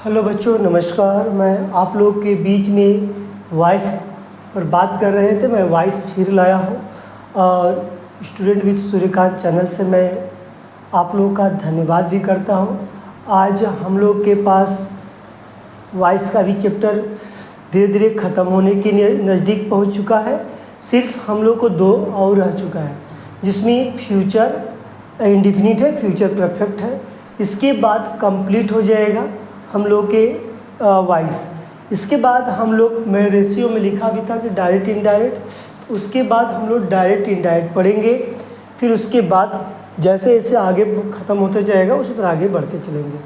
Hello बच्चों, नमस्कार। मैं आप लोग के बीच में वॉइस पर बात कर रहे थे। मैं वॉइस फिर लाया हूँ और स्टूडेंट विद सूर्यकांत चैनल से मैं आप लोगों का धन्यवाद भी करता हूँ। आज हम लोग के पास वॉइस का भी चैप्टर धीरे धीरे ख़त्म होने के नज़दीक पहुँच चुका है। सिर्फ हम लोग को 2 और रह चुका है, जिसमें फ्यूचर इंडेफिनिट है, फ्यूचर परफेक्ट है। इसके बाद कंप्लीट हो जाएगा हम लोग के वॉइस। इसके बाद हम लोग, मैं रेशियो में लिखा भी था कि डायरेक्ट इनडायरेक्ट, उसके बाद हम लोग डायरेक्ट इनडायरेक्ट पढ़ेंगे। फिर उसके बाद जैसे जैसे आगे ख़त्म होते जाएगा उसी तरह आगे बढ़ते चलेंगे।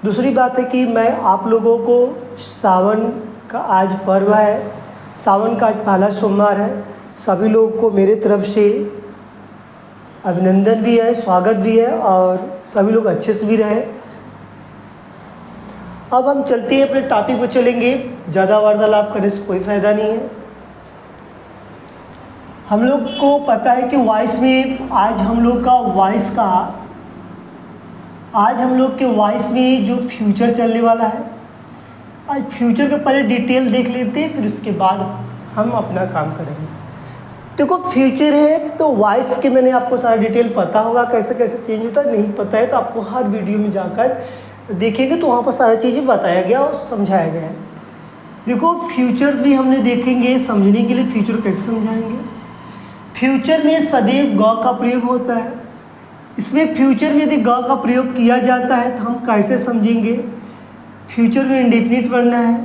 दूसरी बात है कि मैं आप लोगों को सावन का आज पर्व है, सावन का आज पहला सोमवार है। सभी लोगों को मेरे तरफ से अभिनंदन भी है, स्वागत भी है और सभी लोग अच्छे से भी रहे। अब हम चलते हैं अपने टॉपिक पर चलेंगे। ज़्यादा वार्तालाप करने से कोई फ़ायदा नहीं है। हम लोग को पता है कि वॉइस में आज हम लोग के वॉइस में जो फ्यूचर चलने वाला है, आज फ्यूचर के पहले डिटेल देख लेते हैं, फिर उसके बाद हम अपना काम करेंगे। देखो, फ्यूचर है तो वॉइस के मैंने आपको सारा डिटेल पता होगा, कैसे कैसे चेंज होता है। नहीं पता है तो आपको हर वीडियो में जाकर देखेंगे तो वहाँ पर सारी चीज़ें बताया गया और समझाया गया है। देखो, फ्यूचर भी हमने देखेंगे समझने के लिए। फ्यूचर कैसे समझाएंगे? फ्यूचर में सदैव ग का प्रयोग होता है। इसमें फ्यूचर में यदि ग का प्रयोग किया जाता है तो हम कैसे समझेंगे? फ्यूचर में इंडेफिनिट पढ़ना है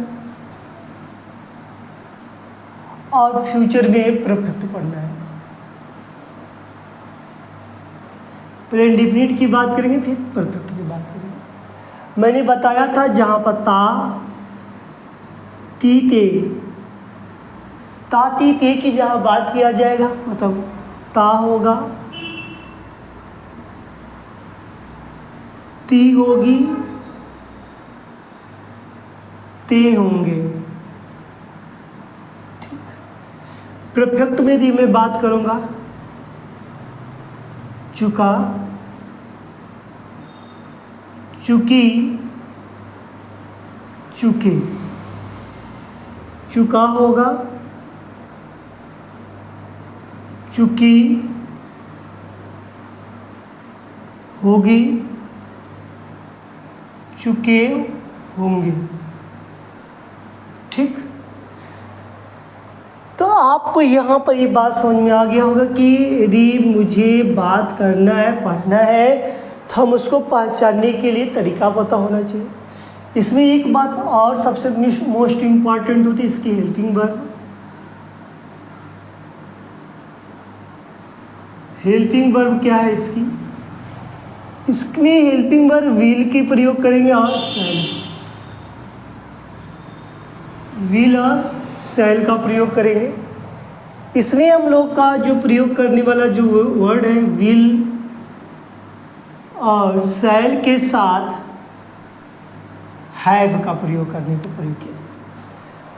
और फ्यूचर में परफेक्ट पढ़ना है। पहले इंडेफिनिट की बात करेंगे, फिर परफेक्ट की बात करेंगे। मैंने बताया था जहाँ पर ता ती ते की जहाँ बात किया जाएगा, मतलब ता होगा, ती होगी, ते होंगे। ठीक। परफेक्ट में यदि मैं बात करूँगा, चुका, चुकी, चुके। चुका होगा, चुकी होगी, चुके होंगे। ठीक। तो आपको यहाँ पर ये बात समझ में आ गया होगा कि यदि मुझे बात करना है, पढ़ना है, तो हम उसको पहचानने के लिए तरीका पता होना चाहिए। इसमें एक बात और सबसे मोस्ट इम्पॉर्टेंट होती है इसकी हेल्पिंग वर्ब। हेल्पिंग वर्ब क्या है इसकी? इसमें हेल्पिंग वर्ब विल की प्रयोग करेंगे और विल और शैल का प्रयोग करेंगे। इसमें हम लोग का जो प्रयोग करने वाला जो वर्ड है, विल और शैल के साथ हैव का प्रयोग करने को प्रयोग किया।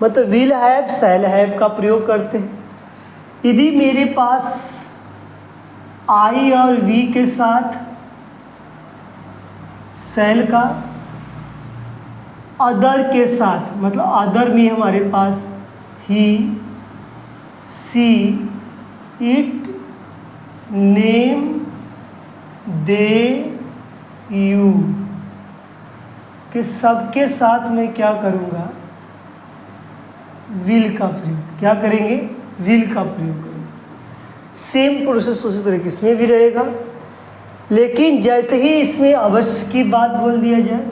मतलब विल हैव, शैल हैव का प्रयोग करते हैं। यदि मेरे पास आई और वी के साथ शैल का, अदर के साथ, मतलब अदर में हमारे पास ही, सी, इट, नेम, दे, यू के सबके साथ मैं क्या करूँगा? विल का प्रयोग। क्या करेंगे? विल का प्रयोग करेंगे। सेम प्रोसेस उसी तरीके इसमें भी रहेगा, लेकिन जैसे ही इसमें अवश्य की बात बोल दिया जाए,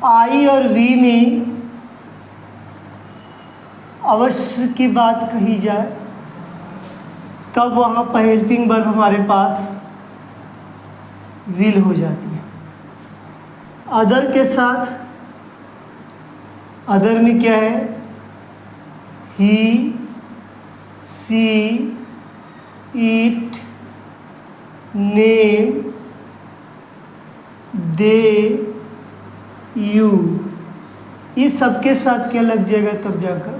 आई और वी में अवश्य की बात कही जाए, तब वहाँ पर हेल्पिंग वर्ब हमारे पास विल हो जाती है। अदर के साथ, अदर में क्या है? ही, सी, इट, नेम, दे, यू, ये सबके साथ क्या लग जाएगा तब जाकर?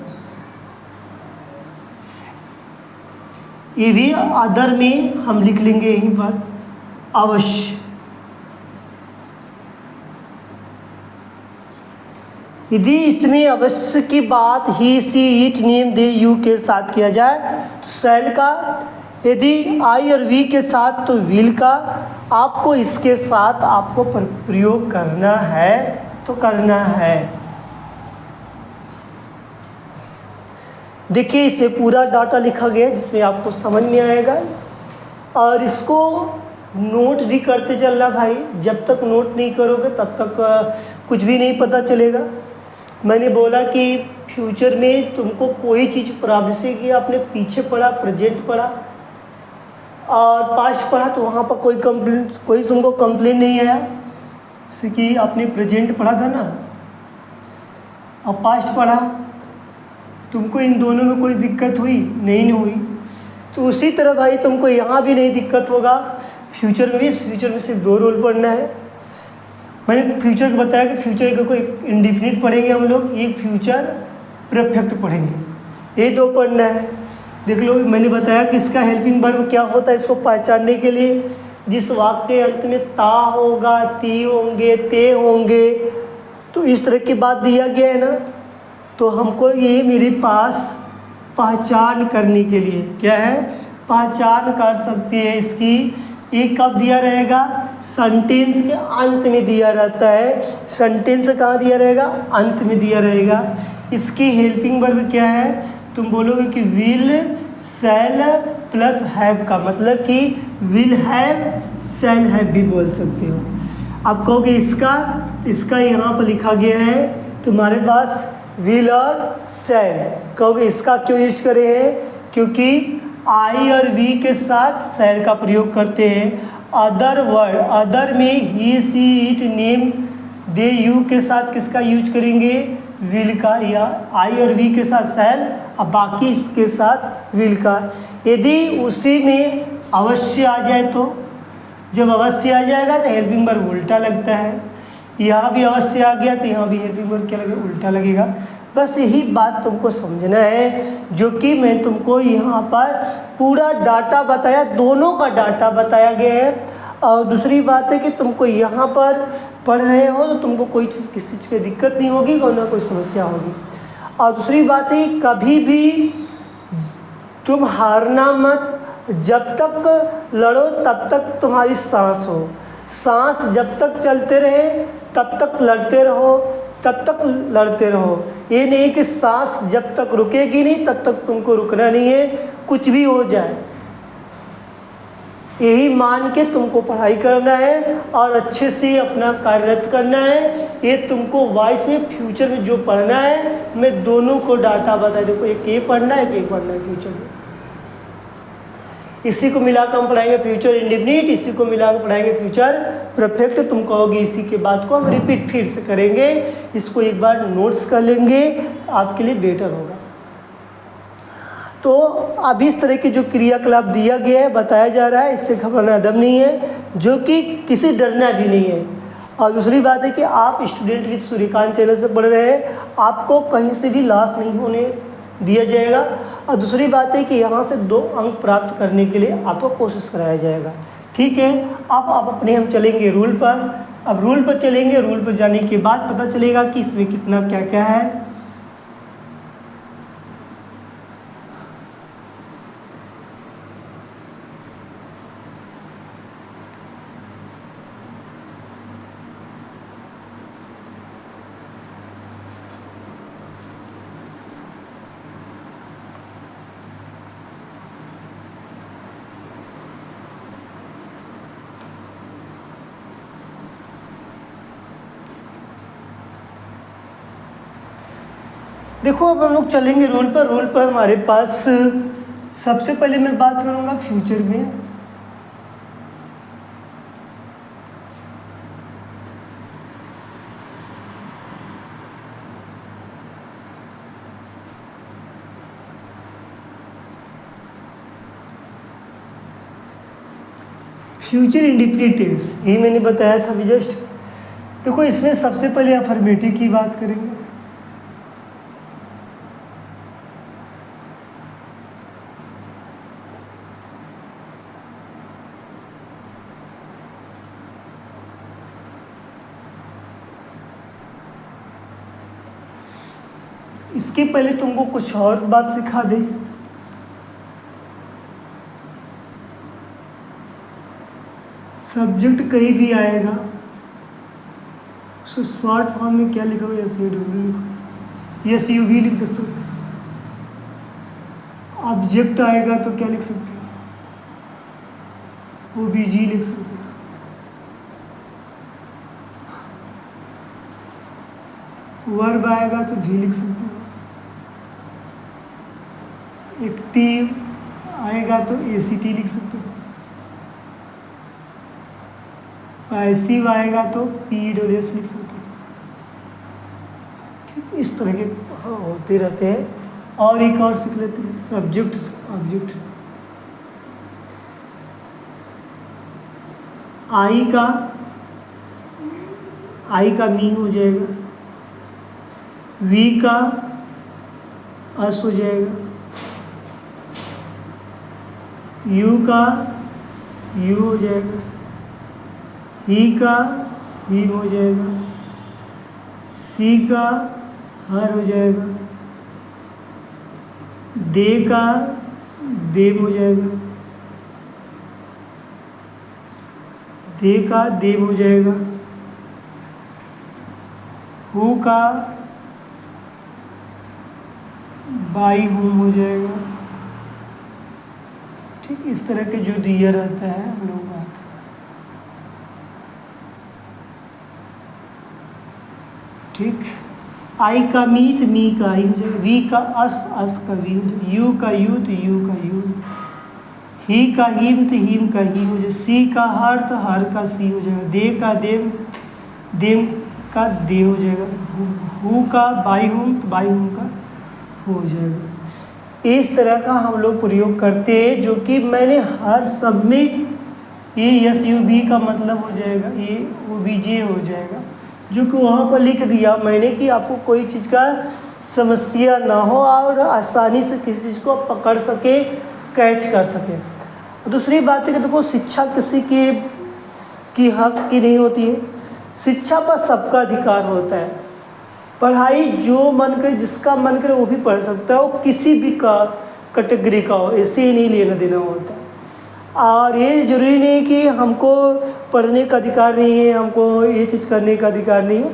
ये भी अदर में हम लिख लेंगे यहीं पर अवश्य। यदि इसमें अवश्य की बात ही सी इट नेम दे यू के साथ किया जाए तो शैल का, यदि आई और वी के साथ तो विल का। आपको इसके साथ आपको प्रयोग करना है तो करना है। देखिए इसमें पूरा डाटा लिखा गया है जिसमें आपको समझ में आएगा, और इसको नोट भी करते चलना भाई। जब तक नोट नहीं करोगे तब तक कुछ भी नहीं पता चलेगा। मैंने बोला कि फ्यूचर में तुमको कोई चीज़ प्रॉब्लम से कि आपने पीछे पढ़ा, प्रेजेंट पढ़ा और पास्ट पढ़ा तो वहाँ पर कोई तुमको कंप्लेन नहीं आया। जैसे कि आपने प्रेजेंट पढ़ा था ना और पास्ट पढ़ा, तुमको इन दोनों में कोई दिक्कत हुई नहीं हुई, तो उसी तरह भाई तुमको यहाँ भी नहीं दिक्कत होगा। फ्यूचर में भी, फ्यूचर में सिर्फ 2 रूल पढ़ना है। मैंने फ्यूचर को बताया कि फ्यूचर का कोई इंडिफिनिट पढ़ेंगे हम लोग, ये फ्यूचर परफेक्ट पढ़ेंगे, ये 2 पढ़ना है। देख लो मैंने बताया कि इसका हेल्पिंग वर्ब क्या होता है। इसको पहचानने के लिए जिस वाक्य के अंत में ता होगा, ती होंगे, ते होंगे, तो इस तरह की बात दिया गया है ना, तो हमको ये मेरे पास पहचान करने के लिए क्या है, पहचान कर सकते हैं इसकी। ये कब दिया रहेगा, सेंटेंस के अंत में दिया रहता है। सेंटेंस कहाँ दिया रहेगा, अंत में दिया रहेगा। इसकी हेल्पिंग वर्ब क्या है, तुम बोलोगे कि विल शैल प्लस हैव का, मतलब कि विल हैव शैल हैव भी बोल सकते हो। अब कहोगे इसका यहाँ पर लिखा गया है तुम्हारे पास विल और शैल, कहोगे इसका क्यों यूज करे हैं, क्योंकि आई और वी के साथ शैल का प्रयोग करते हैं। अदर वर्ड, अदर में ही सी इट नेम दे यू के साथ किसका यूज करेंगे, विल का, या आई और वी के साथ शैल और बाकी इसके साथ विल का। यदि उसी में अवश्य आ जाए तो, जब अवश्य आ जाएगा तो हेल्पिंग वर्ब उल्टा लगता है। यहाँ भी अवश्य आ गया तो यहाँ भी हेल्पिंग वर्ब क्या लगेगा, उल्टा लगेगा। बस यही बात तुमको समझना है, जो कि मैं तुमको यहाँ पर पूरा डाटा बताया, दोनों का डाटा बताया गया है। और दूसरी बात है कि तुमको यहाँ पर पढ़ रहे हो तो तुमको कोई चीज़ किसी चीज़ की दिक्कत नहीं होगी और ना कोई समस्या होगी। और दूसरी बात है कभी भी तुम हारना मत, जब तक लड़ो तब तक तुम्हारी सांस हो, सांस जब तक चलते रहे तब तक लड़ते रहो, तब तक लड़ते रहो। ये नहीं कि सांस जब तक रुकेगी नहीं तब तक तुमको रुकना नहीं है, कुछ भी हो जाए यही मान के तुमको पढ़ाई करना है और अच्छे से अपना कार्यरत करना है। ये तुमको वॉइस में फ्यूचर में जो पढ़ना है, मैं दोनों को डाटा बता, देखो एक ये पढ़ना है, एक ये पढ़ना है फ्यूचर में। इसी को मिलाकर हम पढ़ाएंगे फ्यूचर इंडेफिनिट, इसी को मिलाकर पढ़ाएंगे फ्यूचर परफेक्ट। तुम कहोगे इसी के बाद को हम रिपीट फिर से करेंगे, इसको एक बार नोट्स कर लेंगे तो आपके लिए बेटर होगा। तो अब इस तरह की जो क्रियाकलाप दिया गया है, बताया जा रहा है, इससे घबराना दम नहीं है, जो कि किसी डरना भी नहीं है। और दूसरी बात है कि आप स्टूडेंट विद सूर्यकांत चैनल से पढ़ रहे हैं, आपको कहीं से भी लॉस नहीं होने दिया जाएगा। और दूसरी बात है कि यहाँ से 2 अंक प्राप्त करने के लिए आपको कोशिश कराया जाएगा, ठीक है। अब आप अपने हम चलेंगे रूल पर। अब रूल पर चलेंगे, रूल पर जाने के बाद पता चलेगा कि इसमें कितना क्या क्या है। देखो अब हम लोग चलेंगे रूल पर। रूल पर हमारे पास सबसे पहले मैं बात करूँगा फ्यूचर में। फ्यूचर इंडेफिनिट टेंस, यही मैंने बताया था अभी जस्ट। देखो इसमें सबसे पहले अफर्मेटिव की बात करेंगे। इसके पहले तुमको कुछ और बात सिखा दे। सब्जेक्ट कहीं भी आएगा उसको शॉर्ट फॉर्म में क्या लिखोगे? SUV लिखो, SUV लिख सकते हो। ऑब्जेक्ट आएगा तो क्या लिख सकते हो? OBG लिख सकते हो। वर्ब आएगा तो V लिख सकते हो। एक्टिव आएगा तो ACT लिख सकते हो। पैसिव आएगा तो PWS लिख सकते हो। ठीक, इस तरह के होते रहते हैं। और एक और सीख लेते हैं, सब्जेक्ट्स ऑब्जेक्ट। आई का मी हो जाएगा, वी का अस हो जाएगा, यू का यू हो जाएगा, ही का हिम हो जाएगा, सी का हर हो जाएगा, दे का देव हो जाएगा, दे का देव हो जाएगा, हु का बाई हुम हो जाएगा। ठीक, इस तरह के जो दिया रहता है हम लोग बात। ठीक, आई का मी तो मी का आई हो जाएगा, वी का अस्त अस्त का वी हो जाएगा, यू का यू तो यू का यू, ही का हिम तो हिम का ही हो जाएगा, सी का हर तो हर का सी हो जाएगा, दे का देम देम का दे हो जाएगा, हु का बाई हुम तो बाई हुम का हो जाएगा। इस तरह का हम लोग प्रयोग करते हैं, जो कि मैंने हर सब में ये SUV का मतलब हो जाएगा, ये OBJ हो जाएगा, जो कि वहाँ पर लिख दिया मैंने कि आपको कोई चीज़ का समस्या ना हो और आसानी से किसी चीज़ को पकड़ सके, कैच कर सके। दूसरी बात है कि देखो, शिक्षा किसी की हक की नहीं होती है। शिक्षा पर सबका अधिकार होता है। पढ़ाई जो मन करे, जिसका मन करे वो भी पढ़ सकता है, वो किसी भी कैटेगरी का हो, ऐसे ही नहीं लेना देना होता है। और ये जरूरी नहीं कि हमको पढ़ने का अधिकार नहीं है, हमको ये चीज़ करने का अधिकार नहीं है।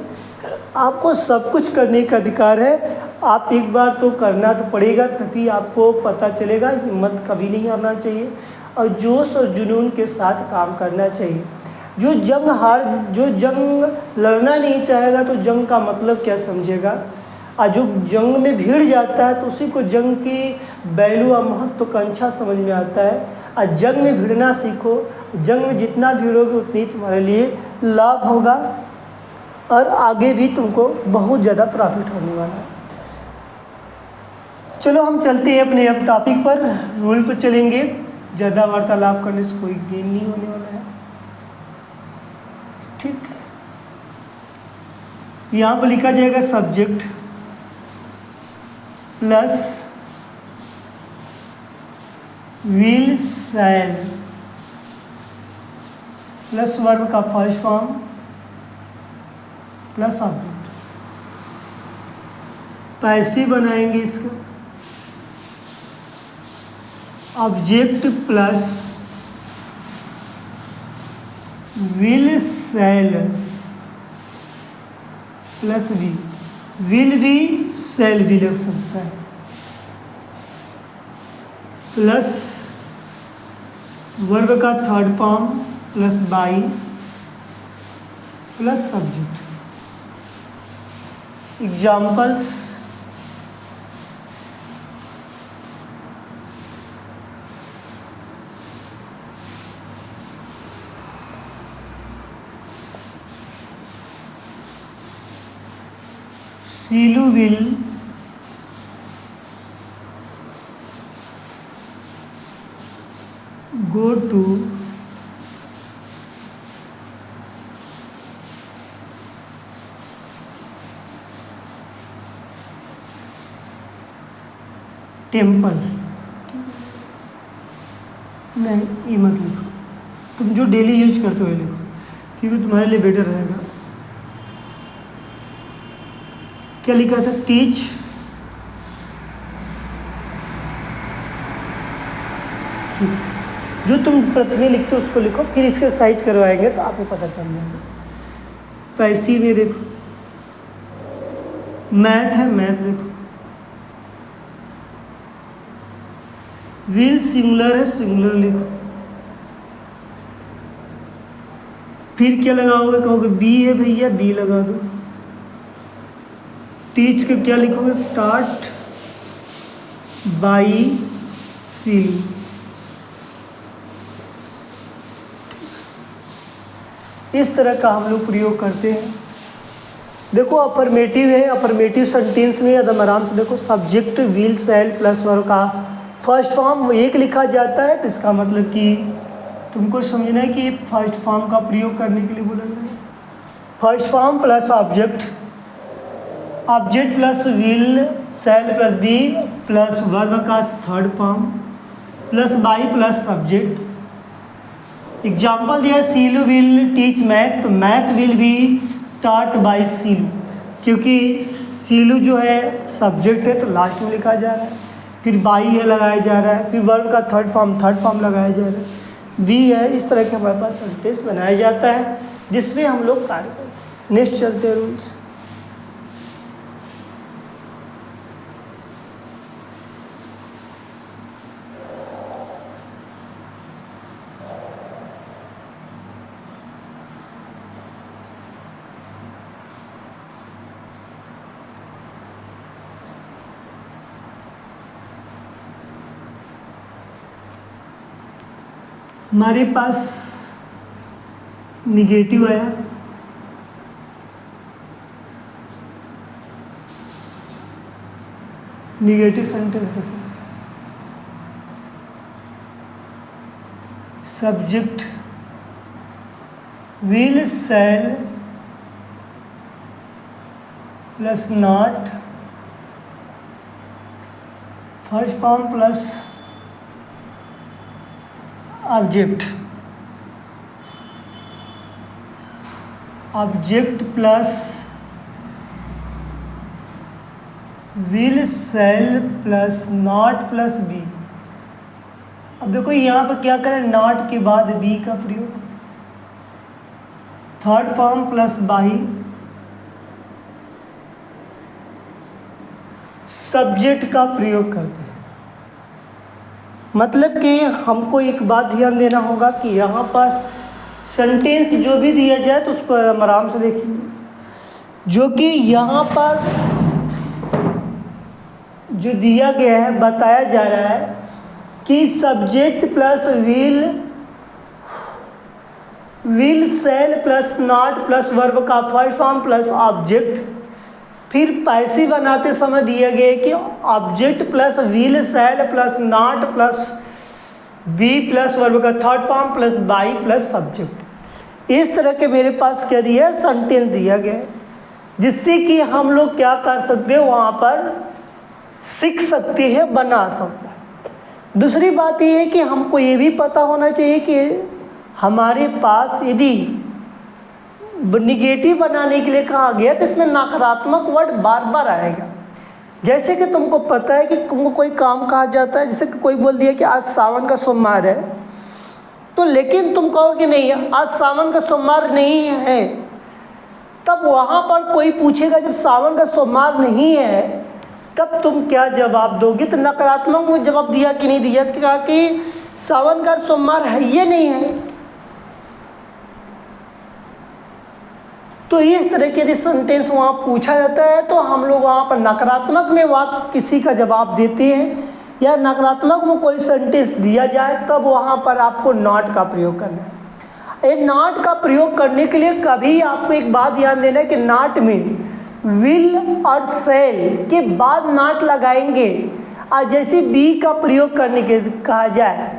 आपको सब कुछ करने का अधिकार है। आप एक बार तो करना तो पड़ेगा, तभी आपको पता चलेगा। हिम्मत कभी नहीं हारना चाहिए और जोश और जुनून के साथ काम करना चाहिए। जो जंग लड़ना नहीं चाहेगा तो जंग का मतलब क्या समझेगा, और जो जंग में भिड़ जाता है तो उसी को जंग की वैल्यू और महत्वाकांक्षा समझ में आता है। और जंग में भिड़ना सीखो, जंग में जितना भिड़ोगे उतनी तुम्हारे लिए लाभ होगा और आगे भी तुमको बहुत ज़्यादा प्रॉफिट होने वाला है। चलो हम चलते हैं अपने अब टॉपिक पर, रूल पर चलेंगे। ज़्यादा वार्तालाप करने से कोई गेन नहीं होने वाला है। ठीक, यहाँ पर लिखा जाएगा subject plus will shall plus verb का first form plus object. Passive बनाएंगे इसका, object plus will shall plus be, will भी शैल भी लग सकता है, प्लस वर्ब का third form plus by plus subject. Examples, Silu will go to temple. नहीं, ये मत लिखो, तुम जो डेली यूज करते हो लिखो, क्योंकि तुम्हारे लिए बेटर रहेगा। क्या लिखा था? टीच ठीक है, जो तुम प्रतिदिन लिखते हो उसको लिखो, फिर इसके साइज करवाएंगे तो आपको पता चल जाएगा। तो ऐसी में देखो मैथ है, मैथ देखो, विल सिंगुलर है, सिंगुलर लिखो। फिर क्या लगाओगे, कहोगे बी है भैया, बी लगा दो। टीच के क्या लिखोगे, टाट बाई सील। इस तरह का हम लोग प्रयोग करते हैं। देखो अफर्मेटिव है, अफर्मेटिव सेंटेंस में एकदम आराम से देखो, subject will shall plus verb का फर्स्ट फॉर्म एक लिखा जाता है, तो इसका मतलब कि तुमको समझना है कि फर्स्ट फॉर्म का प्रयोग करने के लिए बोला जाए। First form plus object, object plus will shall plus be plus verb का third form plus by plus subject. Example दिया, सीलू विल टीच मैथ, तो math will be taught by Silu, क्योंकि सीलू जो है सब्जेक्ट है तो लास्ट में लिखा जा रहा है, फिर बाई है लगाया जा रहा है, फिर वर्ब का थर्ड फॉर्म लगाया जा रहा है, वी है। इस तरह के हमारे पास सेंटेंस बनाया जाता है जिसमें हम लोग कार्य करते हैं। नेक्स्ट चलते हैं रूल्स। हमारे पास निगेटिव आया, निगेटिव सेंटेंस देखो, subject will shall plus not, first form plus object, object plus will shall plus not plus be. अब देखो यहाँ पर क्या करें, नॉट के बाद बी का प्रयोग, third form plus by, subject का प्रयोग करते हैं। मतलब कि हमको एक बात ध्यान देना होगा कि यहाँ पर सेंटेंस जो भी दिया जाए तो उसको आराम से देखिए, जो कि यहाँ पर जो दिया गया है बताया जा रहा है कि subject plus will shall plus not plus verb का फर्स्ट फॉर्म प्लस ऑब्जेक्ट, फिर पैसिव बनाते समय दिया गया है कि object plus will shall plus not plus be plus verb का third form plus by plus subject. इस तरह के मेरे पास क्या दिया है, सेंटेंस दिया गया है, जिससे कि हम लोग क्या कर सकते हैं, वहाँ पर सीख सकते हैं, बना सकते हैं। दूसरी बात ये है कि हमको ये भी पता होना चाहिए कि हमारे पास यदि निगेटिव बनाने के लिए कहा गया तो इसमें नकारात्मक वर्ड बार बार आएगा। जैसे कि तुमको पता है कि तुमको कोई काम कहा जाता है, जैसे कि कोई बोल दिया कि आज सावन का सोमवार है, तो लेकिन तुम कहो कि नहीं आज सावन का सोमवार नहीं है, तब वहाँ पर कोई पूछेगा जब सावन का सोमवार नहीं है तब तुम क्या जवाब दोगे, तो नकारात्मक में जवाब दिया कि नहीं दिया, कहा कि सावन का सोमवार है ये नहीं है। तो इस तरह के यदि सेंटेंस वहाँ पूछा जाता है तो हम लोग वहाँ पर नकारात्मक में वाक्य किसी का जवाब देते हैं, या नकारात्मक में कोई सेंटेंस दिया जाए तब वहाँ पर आपको नॉट का प्रयोग करना है। ये नॉट का प्रयोग करने के लिए कभी आपको एक बात ध्यान देना है कि नॉट में विल और शैल के बाद नॉट लगाएंगे, और जैसे बी का प्रयोग करने के कहा जाए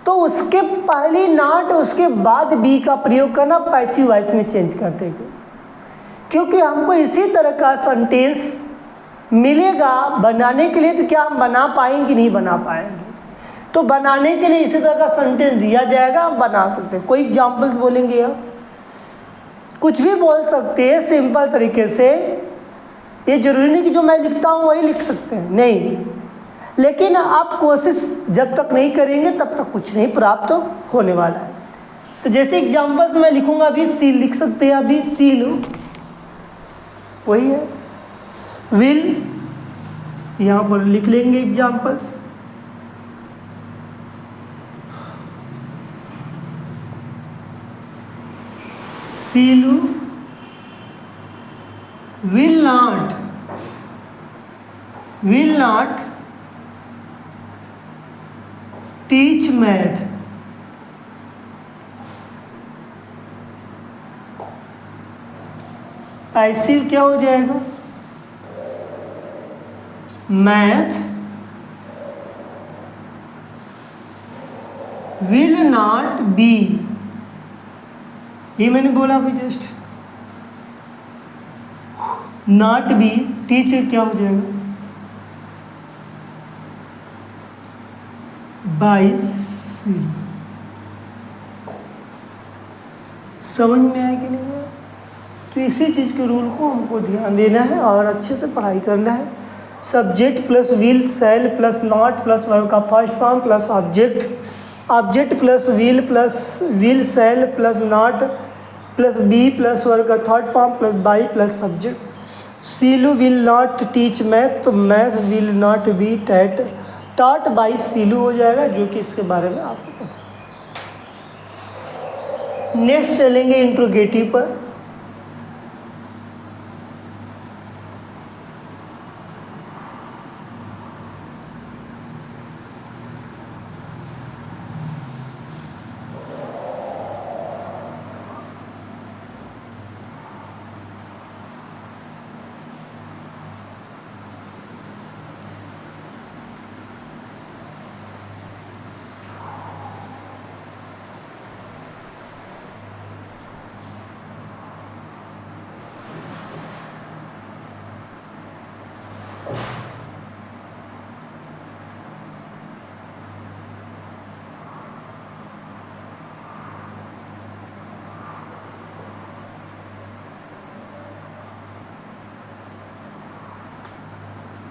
तो उसके पहले नॉट उसके बाद बी का प्रयोग करना पैसिव वॉइस में चेंज कर देंगे, क्योंकि हमको इसी तरह का सेंटेंस मिलेगा बनाने के लिए। तो क्या हम बना पाएंगे, नहीं बना पाएंगे, तो बनाने के लिए इसी तरह का सेंटेंस दिया जाएगा, हम बना सकते हैं। कोई एग्जाम्पल्स बोलेंगे आप, कुछ भी बोल सकते हैं सिंपल तरीके से, ये जरूरी नहीं कि जो मैं लिखता हूँ वही लिख सकते हैं, नहीं, लेकिन आप कोशिश जब तक नहीं करेंगे तब तक कुछ नहीं प्राप्त होने वाला है। तो जैसे एग्जाम्पल्स मैं लिखूंगा, अभी सी लिख सकते हैं, अभी सी लो, वही है विल, यहाँ पर लिख लेंगे examples. Silu will not teach math, ऐसे क्या हो जाएगा, मैथ will not be, ये मैंने बोला अभी जस्ट, नॉट बी, टीचर क्या हो जाएगा, 22। समझ में आया कि नहीं आया? तो इसी चीज़ के रूल को हमको ध्यान देना है और अच्छे से पढ़ाई करना है। Subject plus will shall plus not plus verb का first form plus object, object plus will shall plus not plus be plus verb का third form plus by plus subject. Silu will not teach math, तो math will not be taught by Silu हो जाएगा, जो कि इसके बारे में आपको पता है। नेक्स्ट चलेंगे इंट्रोगेटिव पर।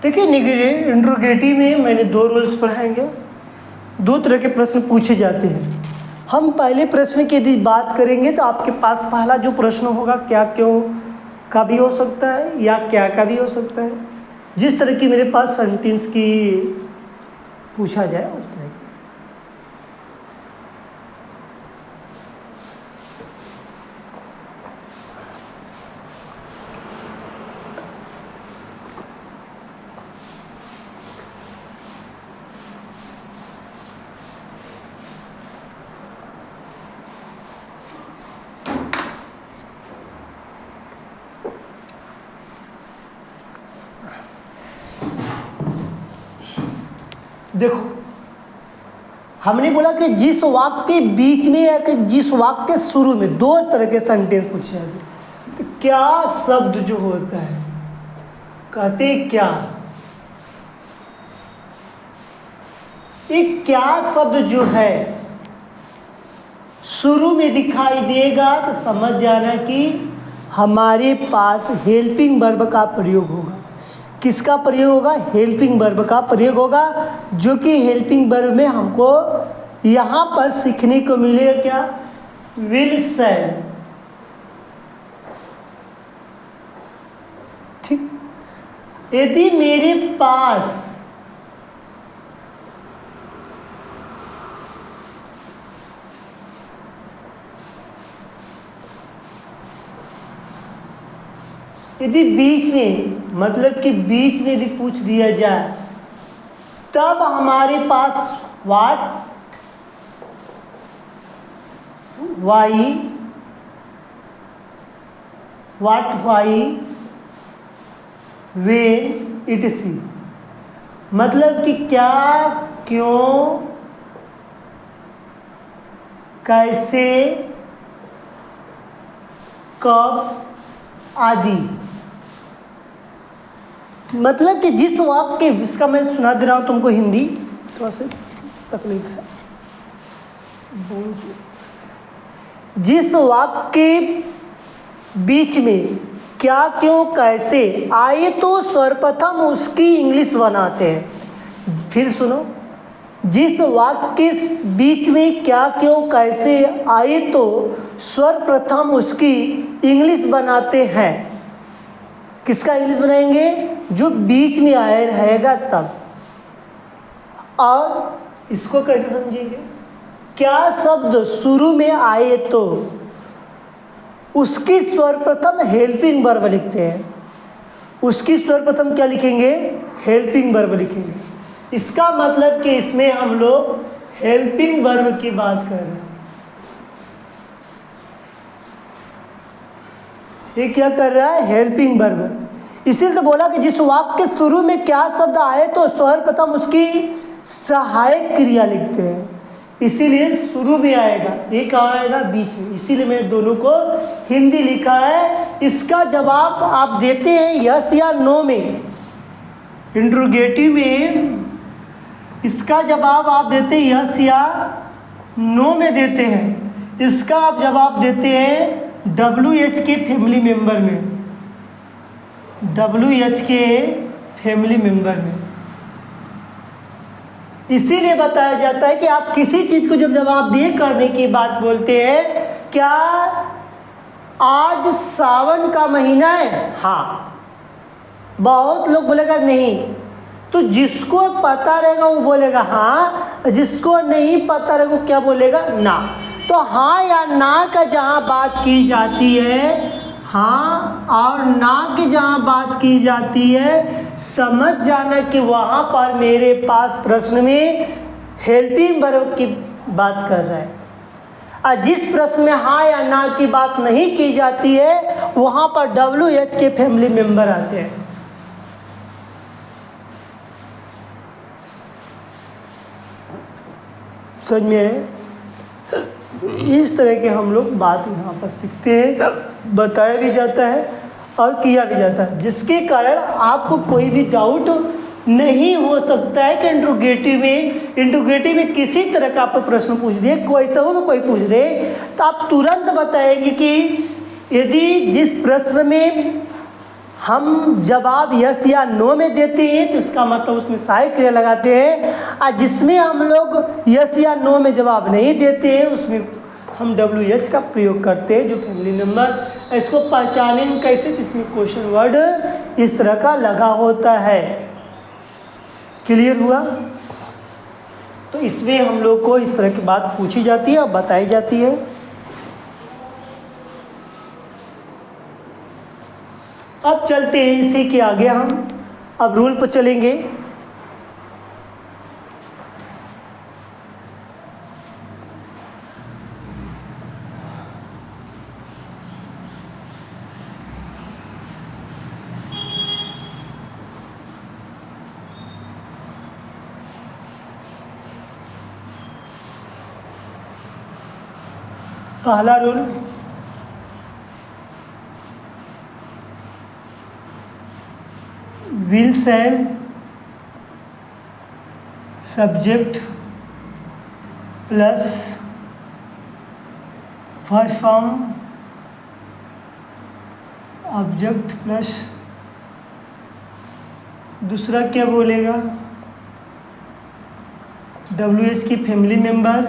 देखिए इंट्रोगेटिव में मैंने दो रूल्स पढ़ाएंगे, दो तरह के प्रश्न पूछे जाते हैं। हम पहले प्रश्न की यदि बात करेंगे तो आपके पास पहला जो प्रश्न होगा क्या क्यों का भी हो सकता है या क्या का भी हो सकता है, जिस तरह की मेरे पास सेंटेंस की पूछा जाए उस तरह की। देखो, हमने बोला कि जिस वाक्य के बीच में या कि जिस वाक्य के शुरू में दो तरह के सेंटेंस पूछे जाते हैं, तो क्या शब्द जो होता है, कहते क्या, एक क्या शब्द जो है शुरू में दिखाई देगा तो समझ जाना कि हमारे पास हेल्पिंग वर्ब का प्रयोग होगा। किसका प्रयोग होगा? हेल्पिंग वर्ब का प्रयोग होगा, जो कि हेल्पिंग वर्ब में हमको यहाँ पर सीखने को मिलेगा क्या? Will shall. ठीक, यदि मेरे पास यदि बीच में, मतलब कि बीच में यदि पूछ दिया जाए, तब हमारे पास व्हाट, वाई, व्हेन, इटसी, मतलब कि क्या, क्यों, कैसे, कब आदि। मतलब कि जिस वाक्य, इसका मैं सुना दे रहा हूँ तुमको हिंदी, थोड़ा सा तकलीफ है, जिस वाक्य के बीच में क्या क्यों कैसे आए तो सर्वप्रथम उसकी इंग्लिश बनाते हैं। फिर सुनो, जिस वाक्य के बीच में क्या क्यों कैसे आए तो सर्वप्रथम उसकी इंग्लिश बनाते हैं। किसका इंग्लिश बनाएंगे? जो बीच में आए रहेगा तब। और इसको कैसे समझेंगे? क्या शब्द शुरू में आए तो उसकी सर्वप्रथम हेल्पिंग वर्ब लिखते हैं। उसकी सर्वप्रथम क्या लिखेंगे? हेल्पिंग वर्ब लिखेंगे। इसका मतलब कि इसमें हम लोग हेल्पिंग वर्ब की बात कर रहे हैं। ये क्या कर रहा है? Helping verb. इसीलिए तो बोला कि जिस वाक्य के शुरू में क्या शब्द आए तो सर्वप्रथम उसकी सहायक क्रिया लिखते हैं। इसीलिए शुरू में आएगा, ये कहाँ आएगा? बीच में। इसीलिए मैंने दोनों को हिंदी लिखा है। इसका जवाब आप देते हैं यस या नो में। इंट्रोगेटिव में इसका जवाब आप देते हैं यस या नो में देते हैं। इसका आप जवाब देते हैं WH के फैमिली मेंबर में। WH के फैमिली मेंबर में। इसीलिए बताया जाता है कि आप किसी चीज को जब जवाब दिए करने की बात बोलते हैं, क्या आज सावन का महीना है? हाँ। बहुत लोग बोलेगा नहीं। तो जिसको पता रहेगा वो बोलेगा हाँ, जिसको नहीं पता रहेगा वो क्या बोलेगा? ना। तो हाँ या ना का जहाँ बात की जाती है, हाँ और ना की जहाँ बात की जाती है, समझ जाना कि वहाँ पर मेरे पास प्रश्न में हेल्पिंग वर्ब की बात कर रहा है। और जिस प्रश्न में हाँ या ना की बात नहीं की जाती है वहाँ पर WH के फैमिली मेंबर आते हैं। समझ में है? इस तरह के हम लोग बात यहाँ पर सीखते हैं, बताया भी जाता है और किया भी जाता है, जिसके कारण आपको कोई भी डाउट नहीं हो सकता है कि इंट्रोगेटिव में किसी तरह का आपको प्रश्न पूछ दे, कोई सा हो कोई पूछ दे तो आप तुरंत बताएंगे कि यदि जिस प्रश्न में हम जवाब यस या नो में देते हैं तो इसका मतलब उसमें सहायक क्रिया लगाते हैं, और जिसमें हम लोग यस या नो में जवाब नहीं देते हैं उसमें हम WH का प्रयोग करते हैं, जो फैमिली मेंबर। इसको पहचानेंगे कैसे? इसमें क्वेश्चन वर्ड इस तरह का लगा होता है। क्लियर हुआ? तो इसमें हम लोग को इस तरह की बात पूछी जाती है और बताई जाती है। अब चलते हैं इसी के आगे, हम अब रूल पर चलेंगे। पहला rule, will shall subject plus first form object plus दूसरा क्या बोलेगा? WH की family member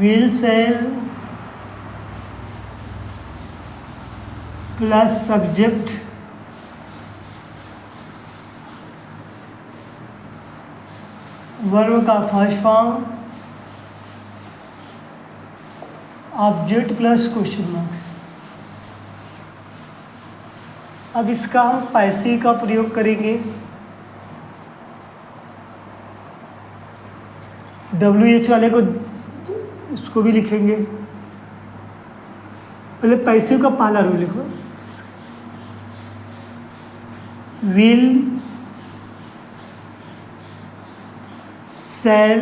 will shall plus subject verb का first form object plus question marks. अब इसका हम पैसे का प्रयोग करेंगे। WH वाले को इसको भी लिखेंगे। पहले पैसे का पहला रूल लिखो, विल सेल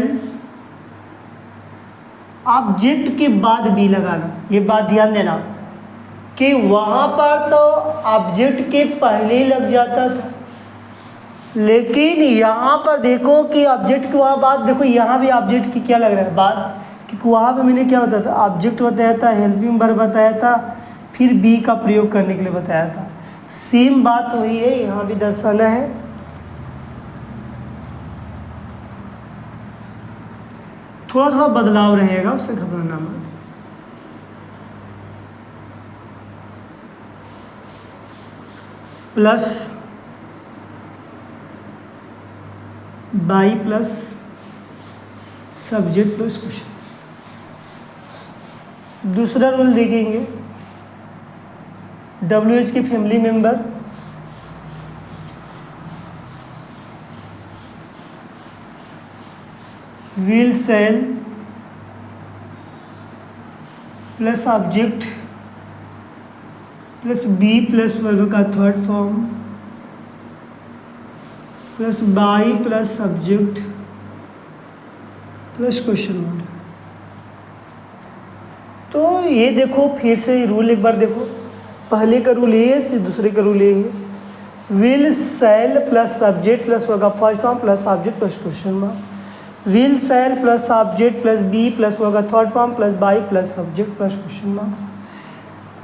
ऑब्जेक्ट के बाद बी लगाना। ये बात ध्यान देना कि वहाँ पर तो ऑब्जेक्ट के पहले ही लग जाता था, लेकिन यहाँ पर देखो कि ऑब्जेक्ट के वहाँ बाद देखो, यहाँ भी ऑब्जेक्ट की क्या लग रहा है बात, क्योंकि वहाँ पे मैंने क्या बताया था? ऑब्जेक्ट बताया था, हेल्पिंग वर्ब बताया था, फिर बी का प्रयोग करने के लिए बताया था। सेम बात वही है, यहाँ भी दर्शाना है। थोड़ा थोड़ा बदलाव रहेगा, उससे घबराना मत। Plus by plus subject plus question. दूसरा रूल देखेंगे, WH के family member will shall plus object plus be plus verb का third form plus by plus subject plus question word. तो ये देखो फिर से रूल एक बार देखो, पहले का रूल ये है, दूसरे का रूल ये है, will shall plus subject plus verb का first form plus object plus question mark, will shall plus object plus be plus verb का third form plus by plus subject plus question marks.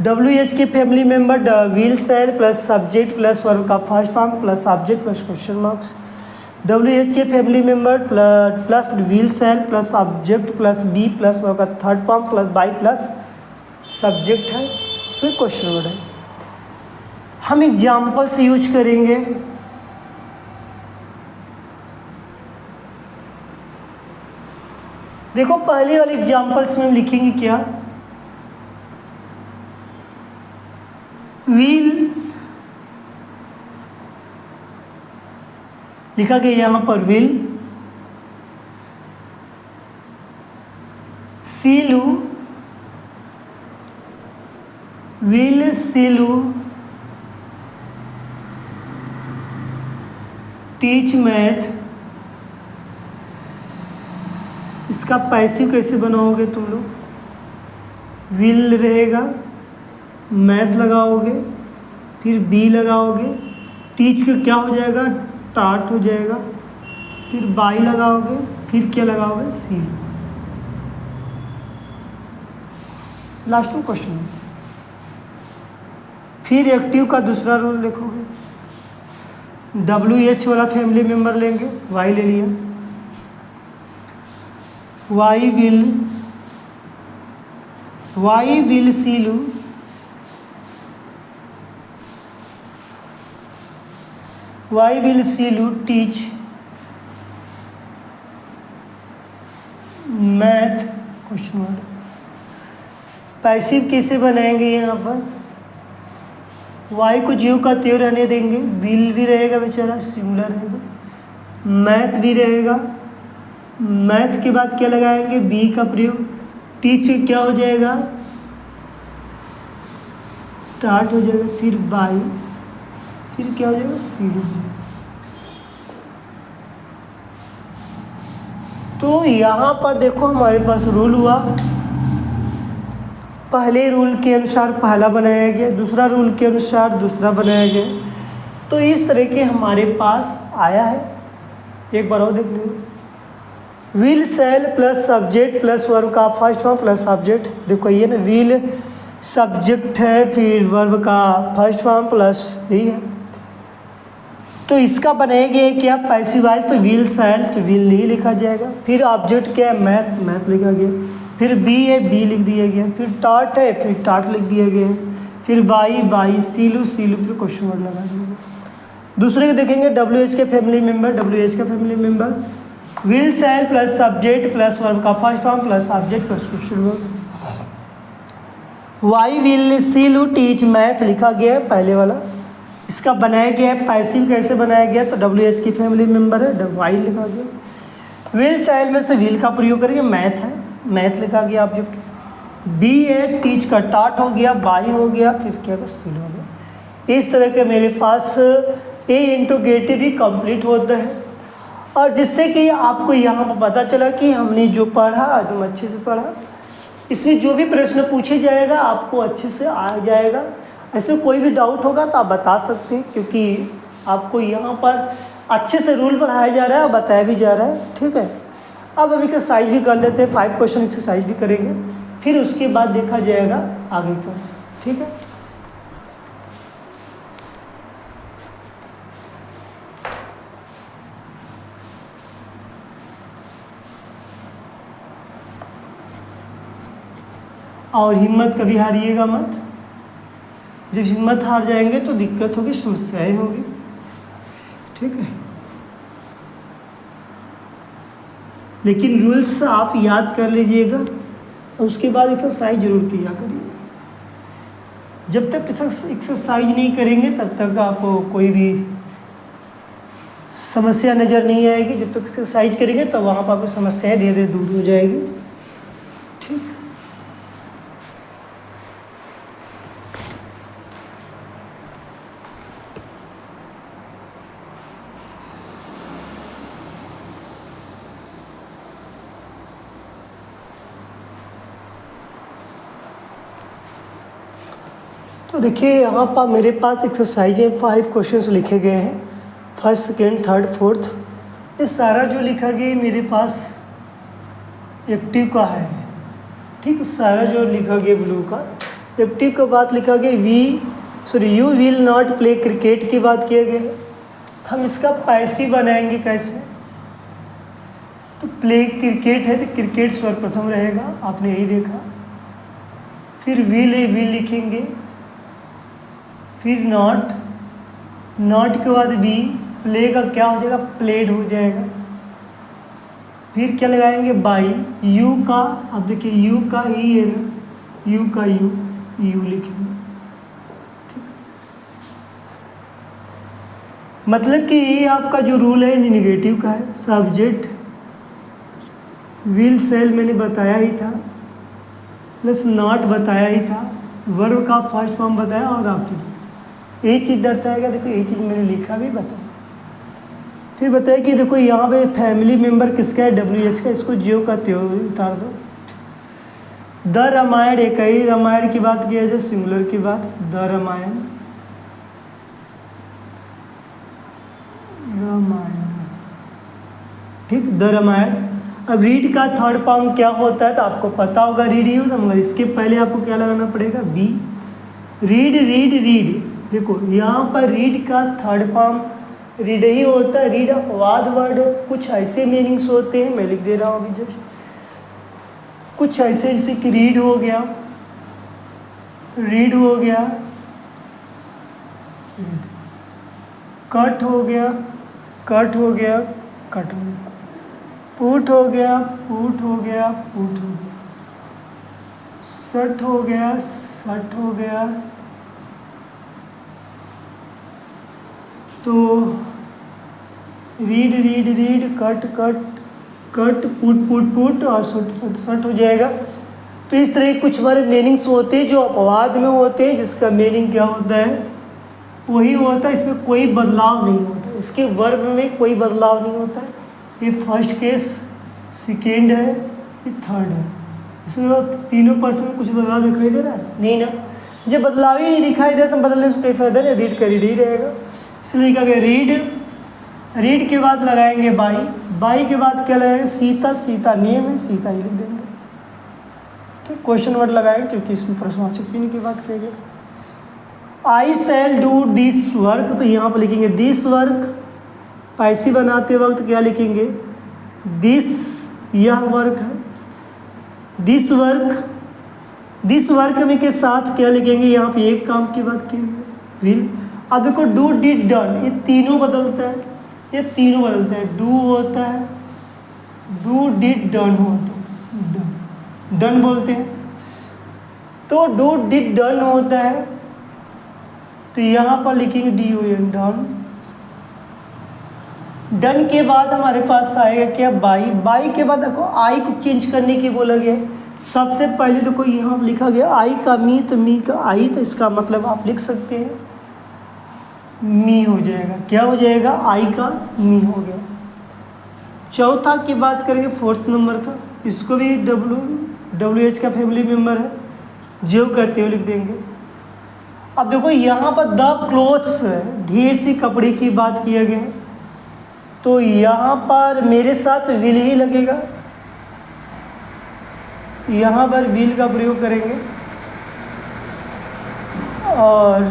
WH के family member will shall plus subject plus verb का first form plus object plus question marks. WH के family member plus will shall plus object plus be plus verb का third form plus by plus subject है, फिर question word है। हम example से use करेंगे। देखो पहले वाले एग्जाम्पल्स में हम लिखेंगे क्या, विल लिखा गया यहाँ पर will, Silu will Silu teach math. इसका पैसिव कैसे बनाओगे तुम लोग, विल रहेगा, मैथ लगाओगे, फिर बी लगाओगे, टीच का क्या हो जाएगा, टाट हो जाएगा, फिर बाई लगाओगे, फिर क्या लगाओगे, सी। लास्ट में क्वेश्चन। फिर एक्टिव का दूसरा रूल देखोगे, WH वाला फैमिली मेंबर लेंगे, वाई ले लिया, why will Silu why will Silu teach math question word. Passive कैसे बनाएंगे, यहाँ पर वाई को ज्यों का त्यों रहने देंगे, विल भी रहेगा बेचारा सिंगुलर रहेगा, मैथ भी रहेगा, मैथ के बाद क्या लगाएंगे, बी का प्रयोग, टीच क्या हो जाएगा, स्टार्ट हो जाएगा, फिर बाई, फिर क्या हो जाएगा, सी हो जाएगा। तो यहाँ पर देखो हमारे पास रूल हुआ, पहले रूल के अनुसार पहला बनाया गया, दूसरा रूल के अनुसार दूसरा बनाया गया। तो इस तरह के हमारे पास आया है। एक बार और देख लो, will shall plus subject plus verb का फर्स्ट फॉर्म प्लस ऑब्जेक्ट। देखो ये ना, विल सब्जेक्ट है, फिर वर्ब का फर्स्ट फॉर्म प्लस यही है। तो इसका बनाएंगे क्या, पैसिव वॉइस, तो विल शैल, तो विल ही लिखा जाएगा, फिर ऑब्जेक्ट क्या है, मैथ, मैथ लिखा गया, फिर बी है, बी लिख दिया गया, फिर टाट है, फिर टाट लिख दिया गया है, फिर वाई, वाई, सीलू, सीलू, फिर क्वेश्चन वर्ड लगा दिया। दूसरे के देखेंगे, WH के फैमिली मेंबर, WH का family member will shall plus subject plus verb का first form plus object plus question word. Why will Silu teach math लिखा गया है पहले वाला, इसका बनाया गया है पैसिव कैसे बनाया गया, तो WH की फैमिली मेंबर है, वाई लिखा गया, विल शैल में से विल का प्रयोग करेंगे, मैथ है, मैथ लिखा गया ऑब्जेक्ट, बी है, टीच का टाट हो गया, बाई हो गया, फिर क्या का सील हो गया। इस तरह के मेरे पास ए इंटोगेटिव ही कंप्लीट होता है। और जिससे कि आपको यहाँ पर पता चला कि हमने जो पढ़ा एकदम अच्छे से पढ़ा, इसमें जो भी प्रश्न पूछे जाएगा आपको अच्छे से आ जाएगा। ऐसे कोई भी डाउट होगा तो आप बता सकते हैं, क्योंकि आपको यहाँ पर अच्छे से रूल पढ़ाया जा रहा है और बताया भी जा रहा है। ठीक है, अब हम एक्सरसाइज भी कर लेते हैं, 5 क्वेश्चन एक्सरसाइज भी करेंगे, फिर उसके बाद देखा जाएगा आगे का। ठीक है, और हिम्मत कभी हारिएगा मत। जब हिम्मत हार जाएंगे तो दिक्कत होगी, समस्याएं होगी। ठीक है, लेकिन रूल्स आप याद कर लीजिएगा और उसके बाद एक्सरसाइज जरूर किया करिए। जब तक एक्सरसाइज नहीं करेंगे तब तक आपको कोई भी समस्या नज़र नहीं आएगी। जब तक एक्सरसाइज करेंगे तब वहाँ पर आपकी समस्याएं धीरे धीरे दूर हो जाएगी। ठीक, तो देखिए यहाँ पर मेरे पास एक्सरसाइज है, 5 क्वेश्चंस लिखे गए हैं, फर्स्ट, सेकेंड, थर्ड, फोर्थ। ये सारा जो लिखा गया मेरे पास एक्टिव का है। ठीक, सारा जो लिखा गया ब्लू का एक्टिव का बात लिखा गया। You will not play cricket की बात किया गया है। हम इसका पैसिव बनाएंगे कैसे? तो प्ले क्रिकेट है तो क्रिकेट सर्वप्रथम रहेगा, आपने यही देखा। फिर विल लिखेंगे, फिर नॉट के बाद बी, प्ले का क्या हो जाएगा? प्लेड हो जाएगा। फिर क्या लगाएंगे? बाई। यू का, अब देखिए यू का ई है ना, यू का यू लिखेंगे। ठीक, मतलब कि ये आपका जो रूल है निगेटिव का है। सब्जेक्ट विल सेल मैंने बताया ही था, प्लस नॉट बताया ही था, वर्ब का फर्स्ट फॉर्म बताया और आफ्टर एक चीज़ दर्शाएगा। देखो ये चीज़ मैंने लिखा भी बताया। फिर बताया कि देखो यहाँ पे फैमिली मेम्बर किसका है? WH का, इसको जियो का त्यों उतार दो। द रामायण, एक ही रामायण की बात किया जाए, सिंगुलर की बात, द रामायण। ठीक, द रामायण। अब रीड का थर्ड फॉर्म क्या होता है तो आपको पता होगा, रीड ही होता, मगर इसके पहले आपको क्या लगाना पड़ेगा? बी। रीड। देखो यहाँ पर रीड का थर्ड फॉर्म रीड ही होता है। रीड अपवाद वर्ड, कुछ ऐसे मीनिंग्स होते हैं, मैं लिख दे रहा हूँ अभी जस्ट, कुछ ऐसे जैसे कि रीड हो गया, कट हो गया, पुट हो गया, सट हो गया। तो रीड, कट, पुट और सट हो जाएगा। तो इस तरह कुछ हमारे मीनिंग्स होते हैं जो अपवाद में होते हैं, जिसका मीनिंग क्या होता है? वही होता है, इसमें कोई बदलाव नहीं होता, इसके वर्ब में कोई बदलाव नहीं होता है। ये फर्स्ट केस, सेकेंड है, ये थर्ड है। इसमें तीनों पर्सन में कुछ बदलाव दिखाई दे रहा है? नहीं ना। जब बदलाव ही नहीं दिखाई दे तो बदलने से कोई फायदा नहीं, रीड का रीड ही रहेगा। इसलिए लिखा गया रीड के बाद लगाएंगे बाई के बाद क्या लगाएंगे? सीता नेम है, सीता ही लिख देंगे। ठीक, क्वेश्चन वर्ड लगाएंगे क्योंकि इसमें प्रश्नवाचक चिन्ह की बात की गई। आई शैल डू दिस वर्क, तो यहाँ पर लिखेंगे दिस वर्क। पैसी बनाते वक्त क्या लिखेंगे? दिस, यह वर्क है। दिस वर्क में के साथ क्या लिखेंगे? यहाँ पे एक काम की बात की विल। अब देखो डू, डिड, डन, ये तीनों बदलता है। डू होता है, डू, डिड, डन होता है, डन बोलते हैं। तो डू, डिड, डन होता है, तो यहाँ पर लिखेंगे DON, डन। डन के बाद हमारे पास आएगा क्या? बाई के बाद देखो आई को चेंज करने की बोला गया। सबसे पहले देखो यहाँ लिखा गया आई का मी, तो मी का आई, तो इसका मतलब आप लिख सकते हैं मी हो जाएगा। क्या हो जाएगा? आई का मी हो गया। चौथा की बात करेंगे, फोर्थ नंबर का, इसको भी WH का फैमिली मेम्बर है, जो कहते हो लिख देंगे। अब देखो यहाँ पर द क्लोथ्स है, ढेर सी कपड़े की बात किया गया है, तो यहाँ पर मेरे साथ विल ही लगेगा, यहाँ पर विल का प्रयोग करेंगे। और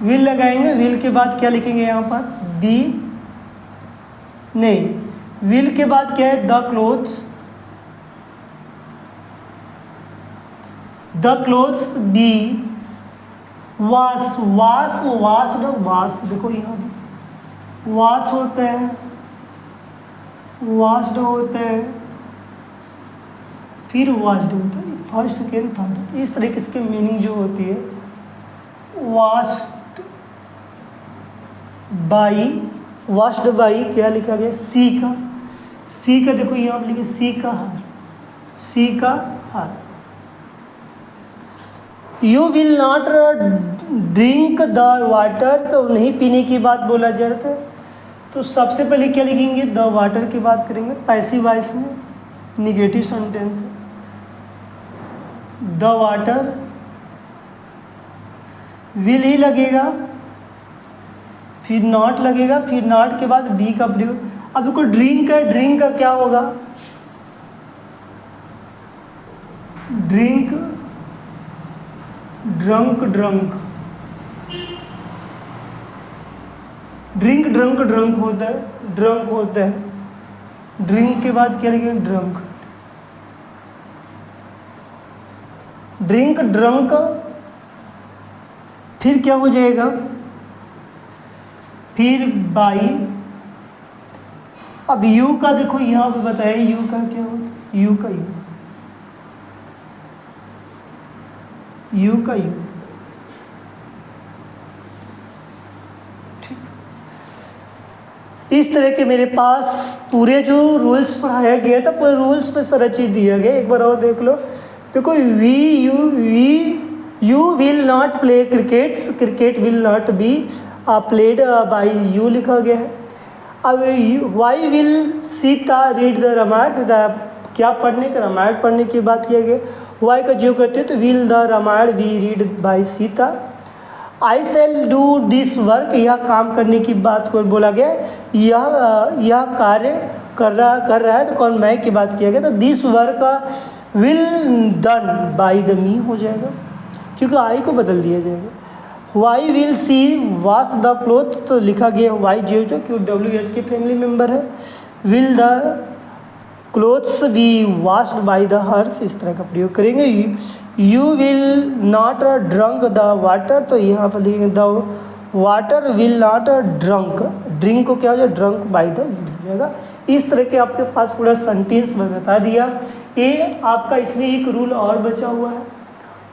विल लगाएंगे, विल के बाद क्या लिखेंगे? यहाँ पर बी, नहीं, विल के बाद क्या है? The clothes, the clothes be wash wash wash ना वॉश, देखो यहाँ वॉश होता है, वॉश्ड होता है, फिर वॉश्ड होता है, फर्स्ट सेकेंड थर्ड, इस तरह की इसकी मीनिंग जो होती है। वॉश्ड बाई, वॉश्ड बाई क्या लिखा गया, सी का, सी का देखो यहाँ पर लिखे सी का हार, सी का हार। You will not drink the water, तो नहीं पीने की बात बोला जाता है, तो सबसे पहले क्या लिखेंगे, द वाटर की बात करेंगे, पैसिव वॉइस में, निगेटिव सेंटेंस है। द वाटर, विल ही लगेगा, फिर नॉट लगेगा, फिर नॉट के बाद बी का प्रयोग। अब देखो ड्रिंक है, ड्रिंक का क्या होगा, drink, drunk, drunk, drink drunk drunk होता है, ड्रंक होता है, ड्रिंक के बाद क्या लिखेंगे, ड्रंक, ड्रिंक ड्रंक, फिर क्या हो जाएगा, फिर बाई। अब यू का देखो यहाँ पे बताया, यू का क्या होता है, यू का यू, यू का यू, ठीक। इस तरह के मेरे पास पूरे जो रूल्स पढ़ाया गया था, पूरे रूल्स पे सारा चीज़ दिया गया। एक बार और देख लो, देखो you will not play cricket, cricket will not be played by you लिखा गया है। अब why will Sita read the Ramayana, Sita क्या पढ़ने का, रामायण पढ़ने की बात किया गया। वाई का जो कहते हैं तो will the Ramayana be read by Sita. I shall do this work, यह काम करने की बात को बोला गया, यह कार्य कर रहा है, तो कौन, मैं की बात किया गया, तो this work will done by the me हो जाएगा, क्योंकि आई को बदल दिया जाएगा। Why will she wash the cloth, तो लिखा गया वाई जो क्योंकि डब्ल्यू एच के फैमिली मेम्बर है। Will the clothes be washed by the hers, इस तरह का प्रयोग करेंगे। You will not drunk the water, तो यहाँ पर लिखेंगे the water will not drunk, drink को क्या हो जाए, ड्रंक बाई द यू हो जाएगा। इस तरह के आपके पास पूरा सेंटेंस मैं बता दिया। ये आपका इसमें एक रूल और बचा हुआ है,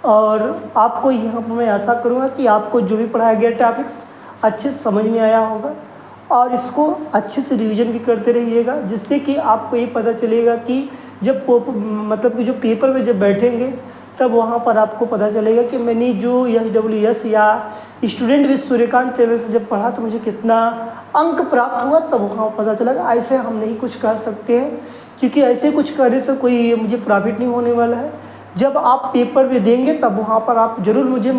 और आपको यहाँ पर मैं ऐसा करूँगा कि आपको जो भी पढ़ाया गया टॉपिक्स अच्छे से समझ में आया होगा, और इसको अच्छे से रिवीजन भी करते रहिएगा, जिससे कि आपको ये पता चलेगा कि जब मतलब कि जो पेपर में जब बैठेंगे तब वहाँ पर आपको पता चलेगा कि मैंने जो SWS या स्टूडेंट विद सूर्यकांत चैनल से जब पढ़ा तो मुझे कितना अंक प्राप्त हुआ, तब वहाँ पता चलेगा। ऐसे हम नहीं कुछ कर सकते हैं, क्योंकि ऐसे कुछ करने से कोई मुझे प्रॉफिट नहीं होने वाला है। जब आप पेपर में देंगे तब वहाँ पर आप जरूर, मुझे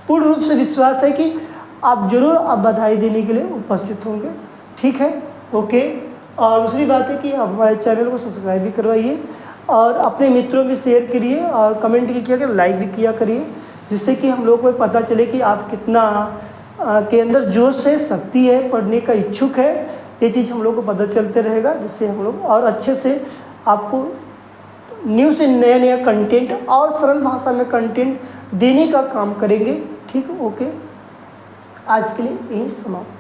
पूर्ण रूप से विश्वास है कि आप जरूर आप बधाई देने के लिए उपस्थित होंगे, ठीक है, ओके। और दूसरी बात है कि आप हमारे चैनल को सब्सक्राइब भी करवाइए, और अपने मित्रों में शेयर करिए, और कमेंट भी किया करिए, लाइक भी किया करिए, जिससे कि हम लोग को पता चले कि आप कितना के अंदर जोश है, शक्ति है, पढ़ने का इच्छुक है। ये चीज़ हम लोग को पता चलते रहेगा, जिससे हम लोग और अच्छे से आपको न्यू से नया कंटेंट और सरल भाषा में कंटेंट देने का काम करेंगे, ठीक, ओके। आज के लिए यही समाप्त।